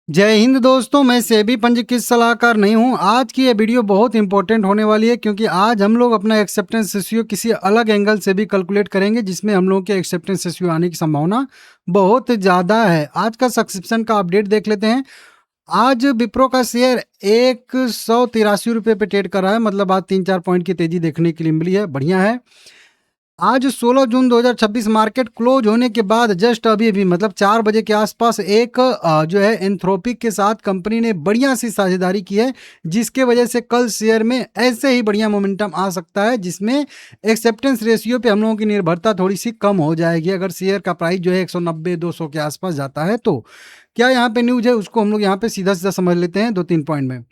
जय हिंद दोस्तों, मैं सेबी पंजीकृत सलाहकार नहीं हूँ। आज की ये वीडियो बहुत इंपॉर्टेंट होने वाली है क्योंकि आज हम लोग अपना एक्सेप्टेंस रेशियो किसी अलग एंगल से भी कैलकुलेट करेंगे जिसमें हम लोगों के एक्सेप्टेंस रेशियो आने की संभावना बहुत ज़्यादा है। आज का सब्सक्रिप्शन का अपडेट देख लेते हैं। आज विप्रो का शेयर 183 रुपये पे ट्रेड कर रहा है, मतलब आज 3-4 पॉइंट की तेजी देखने के लिए मिली है, बढ़िया है। आज 16 जून 2026 मार्केट क्लोज होने के बाद जस्ट अभी मतलब 4 बजे के आसपास एक जो है एंथ्रोपिक के साथ कंपनी ने बढ़िया सी साझेदारी की है, जिसके वजह से कल शेयर में ऐसे ही बढ़िया मोमेंटम आ सकता है, जिसमें एक्सेप्टेंस रेशियो पे हम लोगों की निर्भरता थोड़ी सी कम हो जाएगी। अगर शेयर का प्राइस जो है 190-200 के आसपास जाता है तो क्या यहाँ पे न्यूज है, उसको हम लोग यहाँ पे सीधा सीधा समझ लेते हैं 2-3 पॉइंट में।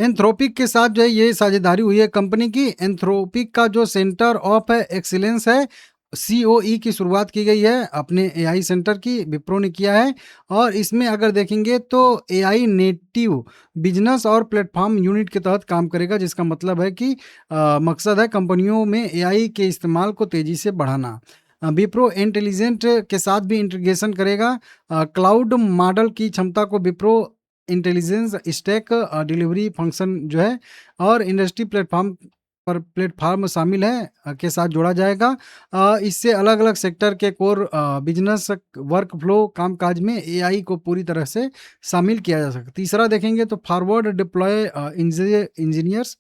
एंथ्रोपिक के साथ जो है ये साझेदारी हुई है कंपनी की। एंथ्रोपिक का जो सेंटर ऑफ एक्सीलेंस है, सीओई की शुरुआत की गई है अपने एआई सेंटर की, विप्रो ने किया है। और इसमें अगर देखेंगे तो एआई नेटिव बिजनेस और प्लेटफॉर्म यूनिट के तहत काम करेगा, जिसका मतलब है कि मकसद है कंपनियों में एआई के इस्तेमाल को तेजी से बढ़ाना। विप्रो इंटेलिजेंट के साथ भी इंटीग्रेशन करेगा। क्लाउड मॉडल की क्षमता को Wipro intelligence stack delivery function जो है और इंडस्ट्री प्लेटफॉर्म शामिल है के साथ जोड़ा जाएगा। इससे अलग अलग सेक्टर के कोर बिजनेस वर्क फ्लो कामकाज में एआई को पूरी तरह से शामिल किया जा सकता है। तीसरा देखेंगे तो फॉरवर्ड डिप्लॉय इंजीनियर्स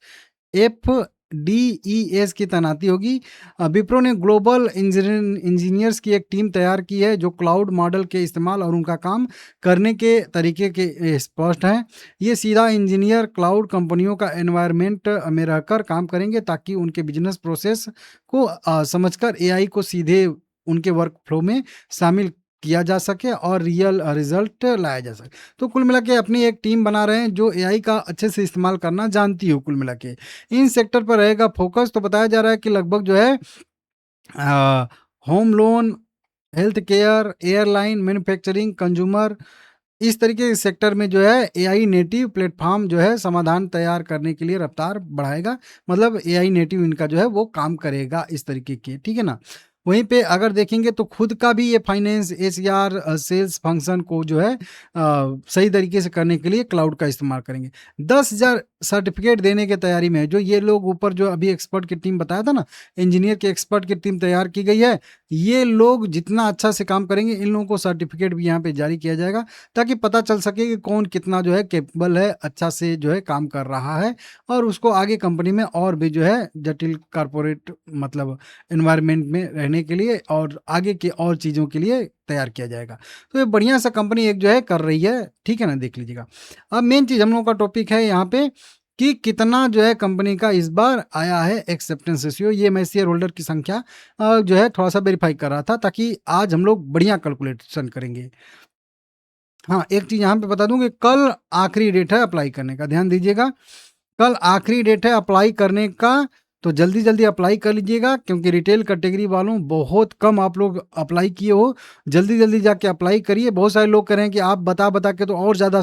FDES की तैनाती होगी। विप्रो ने ग्लोबल इंजीनियर्स की एक टीम तैयार की है जो क्लाउड मॉडल के इस्तेमाल और उनका काम करने के तरीके के स्पष्ट हैं। ये सीधा इंजीनियर क्लाउड कंपनियों का एनवायरनमेंट में रहकर काम करेंगे ताकि उनके बिजनेस प्रोसेस को समझकर एआई को सीधे उनके वर्क फ्लो में शामिल किया जा सके और रियल रिजल्ट लाया जा सके। तो कुल मिला के अपनी एक टीम बना रहे हैं जो एआई का अच्छे से इस्तेमाल करना जानती हो। कुल मिला के इन सेक्टर पर रहेगा फोकस। तो बताया जा रहा है कि लगभग जो है home loan, health care, airline, manufacturing, consumer, इस तरीके के सेक्टर में जो है एआई नेटिव प्लेटफॉर्म जो है समाधान तैयार करने के लिए रफ्तार बढ़ाएगा। मतलब एआई नेटिव इनका जो है वो काम करेगा इस तरीके के, ठीक है ना। वहीं पे अगर देखेंगे तो खुद का भी ये फाइनेंस एसीआर सेल्स फंक्शन को जो है सही तरीके से करने के लिए क्लाउड का इस्तेमाल करेंगे। 10,000 सर्टिफिकेट देने की तैयारी में है। जो ये लोग ऊपर जो अभी एक्सपर्ट की टीम बताया था ना, इंजीनियर के एक्सपर्ट की टीम तैयार की गई है। ये लोग जितना अच्छा से काम करेंगे इन लोगों को सर्टिफिकेट भी यहाँ पे जारी किया जाएगा ताकि पता चल सके कि कौन कितना जो है कैपेबल है, अच्छा से जो है काम कर रहा है और उसको आगे कंपनी में और भी जो है जटिल कॉर्पोरेट मतलब एनवायरनमेंट में रहने के लिए और आगे की और चीज़ों के लिए तैयार किया जाएगा। तो ये बढ़िया सा कंपनी एक जो है कर रही है, ठीक है ना, देख लीजिएगा। अब मेन चीज़ हम लोगों का टॉपिक है यहाँ पे कि कितना जो है कंपनी का इस बार आया है एक्सेप्टेंस रेशियो। ये मैं शेयर होल्डर की संख्या जो है थोड़ा सा वेरीफाई कर रहा था ताकि आज हम लोग बढ़िया कैलकुलेशन करेंगे। हाँ, एक चीज़ यहाँ पे बता दूँ कि कल आखिरी डेट है अप्लाई करने का, ध्यान दीजिएगा। कल आखिरी डेट है अप्लाई करने का, तो जल्दी-जल्दी अप्लाई कर लीजिएगा क्योंकि रिटेल कैटेगरी वालों बहुत कम आप लोग अप्लाई किए हो। जल्दी-जल्दी जाके अप्लाई करिए। बहुत सारे लोग कह रहे हैं कि आप बता-बता के तो और ज़्यादा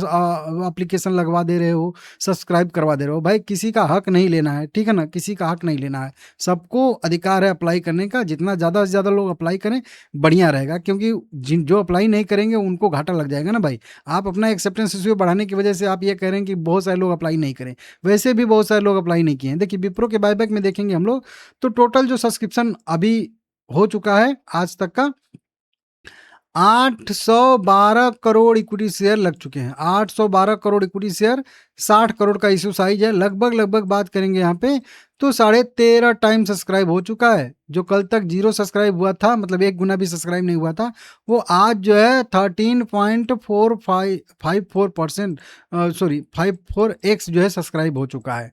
एप्लीकेशन लगवा दे रहे हो, सब्सक्राइब करवा दे रहे हो। भाई किसी का हक नहीं लेना है, ठीक है ना? किसी का हक नहीं लेना है। सबको अधिकार है अप्लाई करने का, जितना ज़्यादा से ज़्यादा लोग अप्लाई करें, बढ़िया रहेगा क्योंकि जो अप्लाई नहीं करेंगे उनको घाटा लग जाएगा ना भाई। आप अपना एक्सेप्टेंस रेशियो बढ़ाने की वजह से आप ये कह रहे हैं कि बहुत सारे लोग अप्लाई नहीं करें। वैसे भी बहुत सारे लोग अप्लाई नहीं किए हैं। देखिए विप्रो के बायबैक में देखेंगे हम लोग तो टोटल जो सब्सक्रिप्शन अभी हो चुका है आज तक का 812 करोड़ इक्विटी शेयर लग चुके हैं। 812 करोड़ इक्विटी शेयर, 60 करोड़ का इश्यू साइज है। लगभग बात करेंगे यहाँ पे तो 13.5 टाइम सब्सक्राइब हो चुका है। जो कल तक 0 सब्सक्राइब हुआ था, मतलब 1 गुना भी सब्सक्राइब नहीं हुआ था, वो आज जो है 13.45% सॉरी 54x जो है सब्सक्राइब हो चुका है।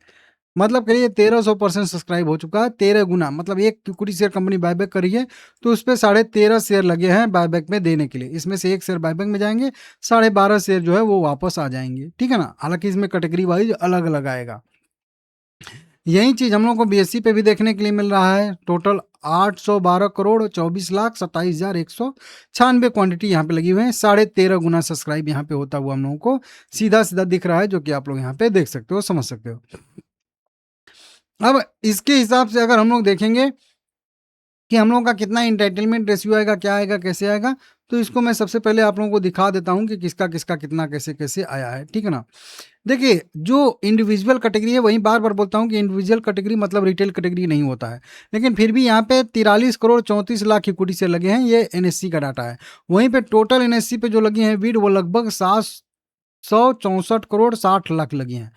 मतलब करिए 1300% सब्सक्राइब हो चुका है। 13 गुना, मतलब एक इक्विटी शेयर कंपनी बायबैक करी है तो उस पर 13.5 शेयर लगे हैं बायबैक में देने के लिए। इसमें से 1 शेयर बायबैक में जाएंगे, 12.5 शेयर जो है वो वापस आ जाएंगे, ठीक है ना। हालांकि इसमें कैटेगरी वाइज अलग अलग आएगा। यही चीज़ हम लोग को बीएससी पे भी देखने के लिए मिल रहा है। टोटल 812 करोड़ 24,27,196 क्वांटिटी यहाँ पे लगी हुई है। 13.5 गुना सब्सक्राइब यहाँ पे होता हुआ हम लोगों को सीधा सीधा दिख रहा है, जो कि आप लोग यहाँ पे देख सकते हो, समझ सकते हो। अब इसके हिसाब से अगर हम लोग देखेंगे कि हम लोगों का कितना इंटाइटलमेंट रेशियो आएगा, क्या आएगा, कैसे आएगा, तो इसको मैं सबसे पहले आप लोगों को दिखा देता हूँ कि किसका किसका कितना कैसे कैसे आया है, ठीक है ना। देखिए, जो इंडिविजुअल कैटेगरी है, वहीं बार बार बोलता हूँ कि इंडिविजुअल कैटेगरी मतलब रिटेल कैटेगरी नहीं होता है, लेकिन फिर भी यहाँ पे 43 करोड़ 34 लाख इक्विटी शेयर लगे हैं, ये एनएससी का डाटा है। वहीं पे टोटल एनएससी पे जो लगी हैं बीड, वो लगभग 764 करोड़ 60 लाख लगी हैं।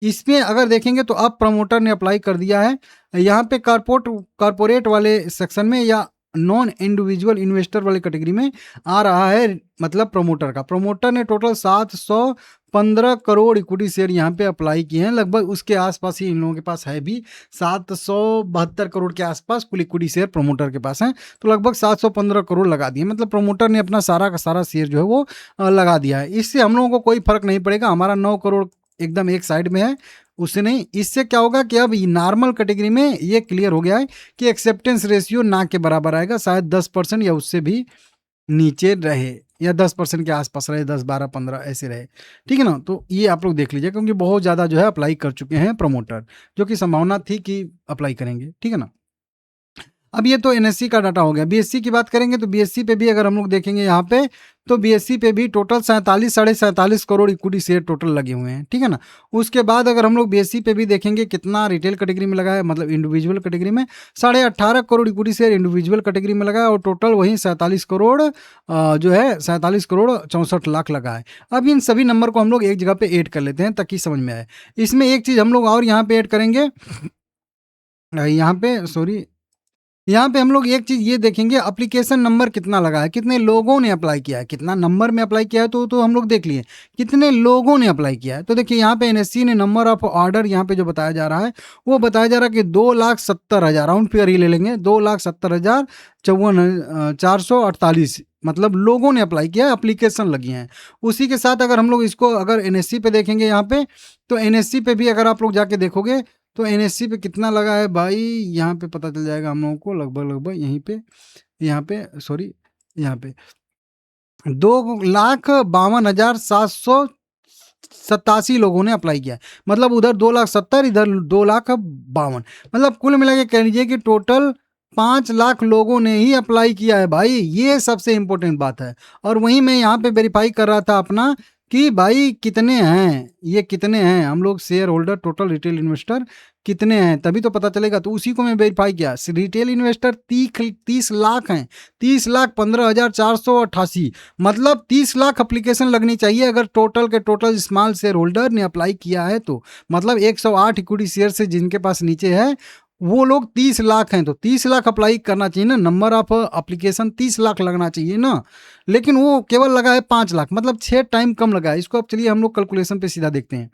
इसमें अगर देखेंगे तो अब प्रमोटर ने अप्लाई कर दिया है। यहाँ पे कारपोरेट वाले सेक्शन में या नॉन इंडिविजुअल इन्वेस्टर वाले कैटेगरी में आ रहा है, मतलब प्रमोटर ने टोटल 715 करोड़ इक्विटी शेयर यहाँ पे अप्लाई किए हैं। लगभग उसके आसपास ही इन लोगों के पास है भी, 772 करोड़ के आसपास कुल इक्विटी शेयर प्रमोटर के पास है। तो लगभग 715 करोड़ लगा दिए, मतलब प्रमोटर ने अपना सारा का सारा शेयर जो है वो लगा दिया है। इससे हम लोगों को कोई फर्क नहीं पड़ेगा, हमारा 9 करोड़ एकदम एक साइड में है, उससे नहीं। इससे क्या होगा कि अब नॉर्मल कैटेगरी में ये क्लियर हो गया है कि एक्सेप्टेंस रेशियो ना के बराबर आएगा, शायद 10% या उससे भी नीचे रहे, या 10% के आसपास रहे, 10 12 15 ऐसे रहे, ठीक है ना। तो ये आप लोग देख लीजिए, क्योंकि बहुत ज़्यादा जो है अप्लाई कर चुके हैं प्रमोटर, जो कि संभावना थी कि अप्लाई करेंगे, ठीक है ना। अब ये तो एनएससी का डाटा हो गया। बीएससी की बात करेंगे तो बीएससी पे भी अगर हम लोग देखेंगे यहाँ पे, तो बीएससी पे भी total 47 crore equity share total लगे हुए हैं, ठीक है ना। उसके बाद अगर हम लोग बीएससी पे भी देखेंगे कितना रिटेल कैटेगरी में लगा है, मतलब इंडिविजुअल कैटेगरी में 18.5 crore equity share individual category में लगा है, और टोटल वही 47 करोड़ जो है 47 करोड़ 64 लाख लगा है। अब इन सभी नंबर को हम लोग एक जगह पे ऐड कर लेते हैं ताकि समझ में आए। इसमें एक चीज़ हम लोग और यहाँ पे ऐड करेंगे, यहाँ पे हम लोग एक चीज़ ये देखेंगे, एप्लीकेशन नंबर कितना लगा है, कितने लोगों ने अप्लाई किया है, कितना नंबर में अप्लाई किया है, तो हम लोग देख लिए कितने लोगों ने अप्लाई किया है। तो देखिए यहाँ पे एनएससी ने नंबर ऑफ ऑर्डर यहाँ पे जो बताया जा रहा है, वो बताया जा रहा है कि 2,70,000, राउंड फिगर ही ले लेंगे, 2,70,054 मतलब लोगों ने अप्लाई किया, एप्लीकेशन लगी हैं। उसी के साथ अगर हम लोग इसको अगर एनएससी पे देखेंगे यहाँ पे, तो एनएससी पे भी अगर आप लोग जाके देखोगे तो एनएससी पे कितना लगा है भाई, यहाँ पे पता चल जाएगा हम लोगों को। लगभग यहीं पे यहाँ पे सॉरी यहाँ पे 2,52,787 लोगों ने अप्लाई किया है। मतलब उधर 2,70,000, इधर 2,52,000, मतलब कुल मिला के कह लीजिए कि टोटल 5 लाख लोगों ने ही अप्लाई किया है भाई। ये सबसे इंपॉर्टेंट बात है। और वहीं मैं यहाँ पे वेरीफाई कर रहा था अपना कि भाई कितने हैं, ये कितने हैं हम लोग share holder, total retail investor कितने हैं, तभी तो पता चलेगा। तो उसी को मैं वेरीफाई किया, रिटेल इन्वेस्टर 30 लाख हैं, 30,15,488, मतलब 30 लाख एप्लीकेशन लगनी चाहिए अगर टोटल के टोटल स्मॉल शेयर होल्डर ने अप्लाई किया है। तो मतलब 108 इक्विटी शेयर से जिनके पास नीचे है वो लोग 30 लाख हैं, तो 30 लाख अप्लाई करना चाहिए ना, नंबर ऑफ एप्लीकेशन 30 लाख लगना चाहिए ना, लेकिन वो केवल लगा है 5 लाख, मतलब 6 टाइम कम लगा है। इसको अब चलिए हम लोग कैलकुलेशन पे सीधा देखते हैं।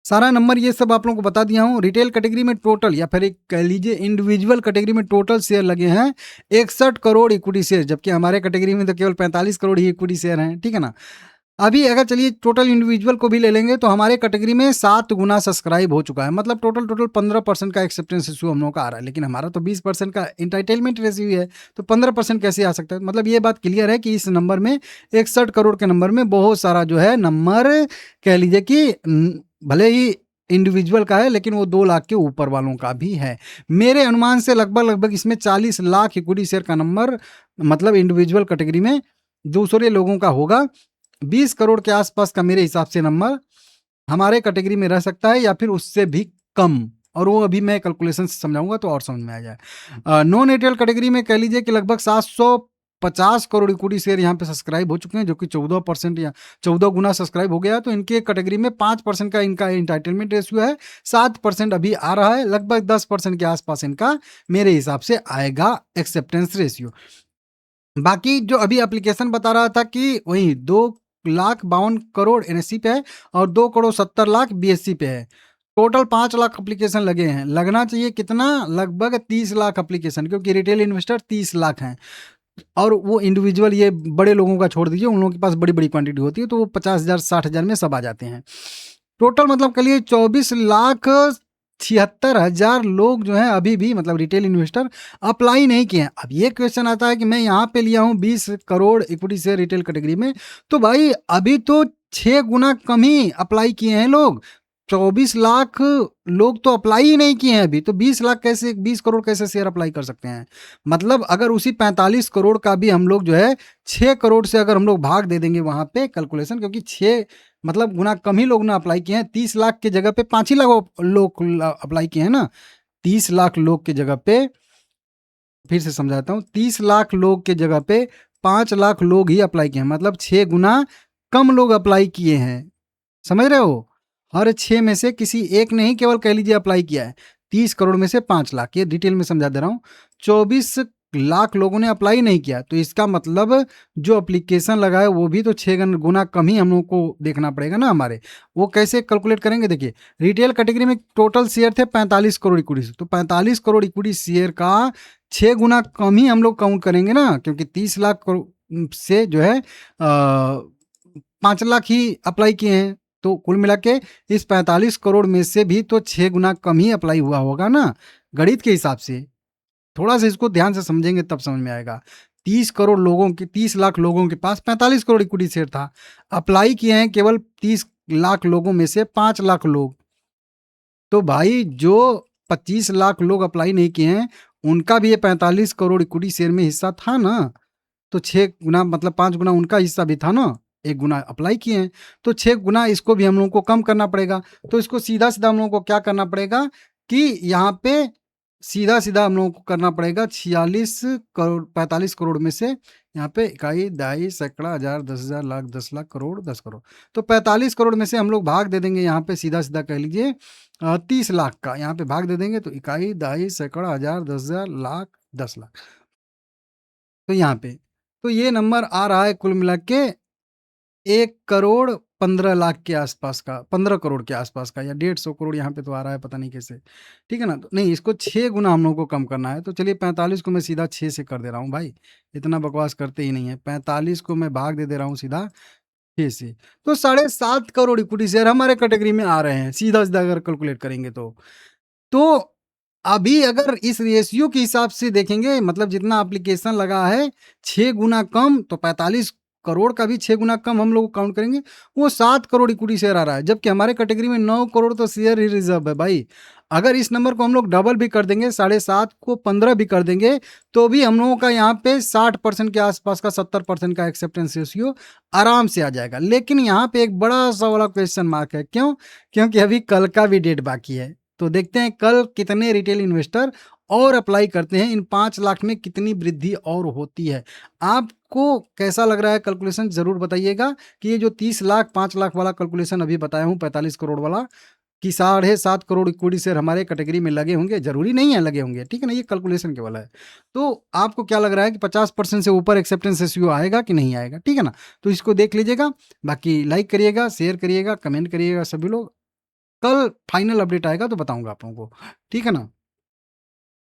सारा नंबर ये सब आप लोगों को बता दिया हूँ। रिटेल कैटेगरी में टोटल, या फिर एक कह लीजिए इंडिविजुअल कैटेगरी में टोटल शेयर लगे हैं 61 करोड़ इक्विटी शेयर, जबकि हमारे कैटेगरी में तो केवल 45 करोड़ ही इक्विटी शेयर हैं, ठीक है ना। अभी अगर चलिए टोटल इंडिविजुअल को भी ले लेंगे तो हमारे कैटेगरी में 7 गुना सब्सक्राइब हो चुका है, मतलब टोटल 15% का एक्सेप्टेंस रेशियो हम लोग का आ रहा है, लेकिन हमारा तो 20% का इंटाइटलमेंट रेशियो है, तो 15% कैसे आ सकता है। मतलब ये बात क्लियर है कि इस नंबर में 61 करोड़ के नंबर में बहुत सारा जो है नंबर कह लीजिए कि भले ही इंडिविजुअल का है, लेकिन वो 2 लाख के ऊपर वालों का भी है। मेरे अनुमान से लगभग इसमें 40 लाख इक्विटी शेयर का नंबर, मतलब इंडिविजुअल कैटेगरी में दूसरे लोगों का होगा। 20 करोड़ के आसपास का मेरे हिसाब से नंबर हमारे कैटेगरी में रह सकता है, या फिर उससे भी कम, और वो अभी मैं कैलकुलेशन से समझाऊंगा तो और समझ में आ जाए। नॉन रिटेल कैटेगरी में कह लीजिए कि लगभग 750 करोड़ इक्विटी शेयर यहाँ पे सब्सक्राइब हो चुके हैं, जो कि 14% या 14 गुना सब्सक्राइब हो गया। तो इनके कैटेगरी में 5% का इनका इंटाइटलमेंट रेशियो है, 7% अभी आ रहा है, लगभग 10% के आसपास इनका मेरे हिसाब से आएगा एक्सेप्टेंस रेशियो। बाकी जो अभी एप्लीकेशन बता रहा था कि वही 2,52 करोड़ एनएससी पे है और 2,70,00,000 बीएससी पे है। टोटल 5 लाख एप्लीकेशन लगे हैं। लगना चाहिए कितना, लगभग 30 लाख एप्लीकेशन, क्योंकि रिटेल इन्वेस्टर 30 लाख हैं, और वो इंडिविजुअल ये बड़े लोगों का छोड़ दीजिए, उन लोगों के पास बड़ी बड़ी क्वांटिटी होती है, तो वो 50,000 60,000 में सब आ जाते हैं। टोटल मतलब के लिए 24,76,000 लोग जो हैं अभी भी, मतलब रिटेल इन्वेस्टर अप्लाई नहीं किए हैं। अब ये क्वेश्चन आता है कि मैं यहाँ पे लिया हूँ 20 crore equity share retail category में, तो भाई अभी तो 6 गुना कम ही अप्लाई किए हैं लोग। 24 लाख लोग तो अप्लाई ही नहीं किए हैं अभी, तो 20 लाख कैसे, 20 करोड़ कैसे शेयर अप्लाई कर सकते हैं? मतलब अगर उसी 45 करोड़ का भी हम लोग जो है 6 करोड़ से अगर हम लोग भाग दे देंगे वहाँ पे कैलकुलेशन, क्योंकि 6 मतलब गुना कम ही लोग ना अप्लाई किए हैं। 30 लाख की जगह पे 5 ही लाख लोग अप्लाई किए हैं ना। 30 लाख लोग की जगह पे, फिर से समझाता हूँ, 30 लाख लोग के जगह पे 5 लाख लोग ही अप्लाई किए हैं, मतलब 6 गुना कम लोग अप्लाई किए हैं। समझ रहे हो? हर 6 में से किसी एक ने ही केवल कह लीजिए अप्लाई किया है। 30 करोड़ में से 5 लाख, ये डिटेल में समझा दे रहा हूँ। 24 लाख लोगों ने अप्लाई नहीं किया, तो इसका मतलब जो एप्लीकेशन लगा है वो भी तो 6 गुना कम ही हम लोग को देखना पड़ेगा ना हमारे। वो कैसे कैलकुलेट करेंगे? देखिए, रिटेल कैटेगरी में टोटल शेयर थे 45 करोड़ इक्विटी, तो 45 करोड़ इक्विटी शेयर का 6 गुना कम ही हम लोग काउंट करेंगे ना, क्योंकि 30 लाख से जो है 5 लाख ही अप्लाई किए हैं। तो कुल मिला के इस 45 करोड़ में से भी तो 6 गुना कम ही अप्लाई हुआ होगा ना, गणित के हिसाब से। थोड़ा सा इसको ध्यान से समझेंगे तब समझ में आएगा। 30 करोड़ लोगों के, 30 लाख लोगों के पास 45 करोड़ इक्विटी शेयर था, अप्लाई किए हैं केवल 30 लाख लोगों में से 5 लाख लोग। तो भाई जो 25 लाख लोग अप्लाई नहीं किए हैं, उनका भी ये 45 करोड़ इक्विटी शेयर में हिस्सा था ना। तो 6 गुना मतलब 5 गुना उनका हिस्सा भी था ना, 1 गुना अप्लाई किए हैं, तो 6 गुना इसको भी हम लोगों को कम करना पड़ेगा। तो इसको सीधा-सीधा हम लोगों को क्या करना पड़ेगा कि यहाँ पे सीधा-सीधा हम लोगों को करना पड़ेगा 46 करोड़, 45 करोड़ में से यहाँ पे इकाई, दहाई, सैकड़ा, हज़ार, 10,000, लाख, 10 लाख, करोड़, 10 करोड़। तो 45 करोड़ में से हम लोग भाग दे देंगे यहाँ पे सीधा-सीधा कह लीजिए 30 लाख का यहाँ पे भाग दे देंगे, तो इकाई, दहाई, सैकड़ा, हज़ार, 10,000, लाख, 10 लाख। तो यहाँ पे, तो ये नंबर आ रहा है कुल मिला के 1 करोड़ 15 लाख के आसपास का, 15 करोड़ के आसपास का, या 150 करोड़ यहाँ पे तो आ रहा है, पता नहीं कैसे। ठीक है ना? तो नहीं, इसको 6 गुना हम लोग को कम करना है, तो चलिए 45 को मैं सीधा 6 से कर दे रहा हूँ भाई, इतना बकवास करते ही नहीं है। 45 को मैं भाग दे रहा हूँ सीधा 6 से, तो 7.5 करोड़ इक्विटी शेयर हमारे कैटेगरी में आ रहे हैं, सीधा-सीधा अगर कैलकुलेट करेंगे तो। तो अभी अगर इस रेशियो के हिसाब से देखेंगे, मतलब जितना एप्लीकेशन लगा है 6 गुना कम, तो 45 करोड़ का भी 6 गुना कम हम लोग काउंट करेंगे, वो 7 करोड़ इक्विटी शेयर आ रहा है, जबकि हमारे कैटेगरी में 9 करोड़ तो शेयर ही रिजर्व है भाई। अगर इस नंबर को हम लोग डबल भी कर देंगे, 7.5 को 15 भी कर देंगे, तो भी हम लोगों का यहाँ पे 60% के आसपास का, 70% का एक्सेप्टेंस रेशियो आराम से आ जाएगा। लेकिन यहाँ पे एक बड़ा सा वाला क्वेश्चन मार्क है, क्यों? क्योंकि अभी कल का भी डेट बाकी है। तो देखते हैं कल कितने रिटेल इन्वेस्टर और अप्लाई करते हैं, इन 5 लाख में कितनी वृद्धि और होती है। आपको कैसा लग रहा है कैलकुलेशन, ज़रूर बताइएगा कि ये जो 30 लाख 5 लाख वाला कैलकुलेशन अभी बताया हूँ, 45 करोड़ वाला, कि 7.5 करोड़ इक्विटी शेयर हमारे कैटेगरी में लगे होंगे, ज़रूरी नहीं है लगे होंगे, ठीक है ना, ये कैलकुलेशन के वाला है। तो आपको क्या लग रहा है कि 50% से ऊपर एक्सेप्टेंस रेशियो आएगा कि नहीं आएगा, ठीक है ना? तो इसको देख लीजिएगा, बाकी लाइक करिएगा, शेयर करिएगा, कमेंट करिएगा सभी लोग। कल फाइनल अपडेट आएगा तो बताऊँगा आप लोगों को, ठीक है ना?